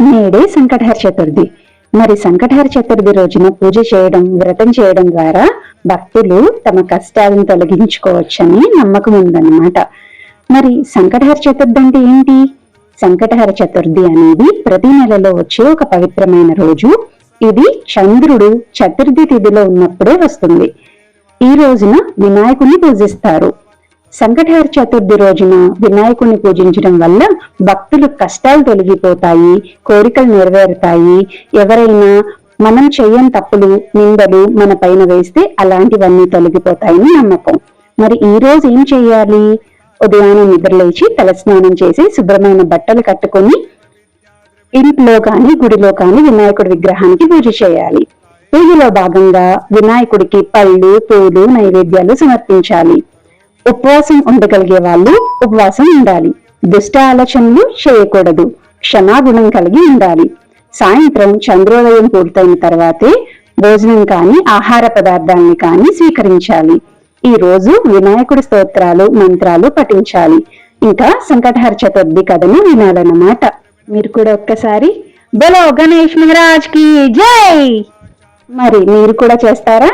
నేడే సంకటహర చతుర్థి. మరి సంకటహర చతుర్థి రోజున పూజ చేయడం, వ్రతం చేయడం ద్వారా భక్తులు తమ కష్టాలను తొలగించుకోవచ్చని నమ్మకం ఉందన్నమాట. మరి సంకటహర చతుర్థి అంటే ఏంటి? సంకటహర చతుర్థి అనేది ప్రతి నెలలో వచ్చే ఒక పవిత్రమైన రోజు. ఇది చంద్రుడు చతుర్థి తిథిలో ఉన్నప్పుడే వస్తుంది. ఈ రోజున వినాయకుడిని పూజిస్తారు. సంకటహర చతుర్థి రోజున వినాయకుడిని పూజించడం వల్ల భక్తులు కష్టాలు తొలగిపోతాయి, కోరికలు నెరవేరుతాయి. ఎవరైనా మనం చేయని తప్పులు, నిందలు మన పైన వేస్తే అలాంటివన్నీ తొలగిపోతాయని నమ్మకం. మరి ఈ రోజు ఏం చేయాలి? ఉదయాన్నే నిద్రలేచి తలస్నానం చేసి శుభ్రమైన బట్టలు కట్టుకొని ఇంట్లో కాని గుడిలో కాని వినాయకుడి విగ్రహానికి పూజ చేయాలి. పూజలో భాగంగా వినాయకుడికి పళ్ళు, పూలు, నైవేద్యాలు సమర్పించాలి. ఉపవాసం ఉండగలిగే వాళ్ళు ఉపవాసం ఉండాలి. దుష్ట ఆలోచనలు చేయకూడదు. క్షమాగుణం కలిగి ఉండాలి. సాయంత్రం చంద్రోదయం పూర్తయిన తర్వాతే భోజనం కాని ఆహార పదార్థాలని కాని స్వీకరించాలి. ఈ రోజు వినాయకుడి స్తోత్రాలు, మంత్రాలు పఠించాలి. ఇంకా సంకటహర చతుర్థి కథను వినాలన్నమాట. మీరు కూడా ఒక్కసారి బలో గణేష్ మహారాజ్ కి జై! మరి మీరు కూడా చేస్తారా?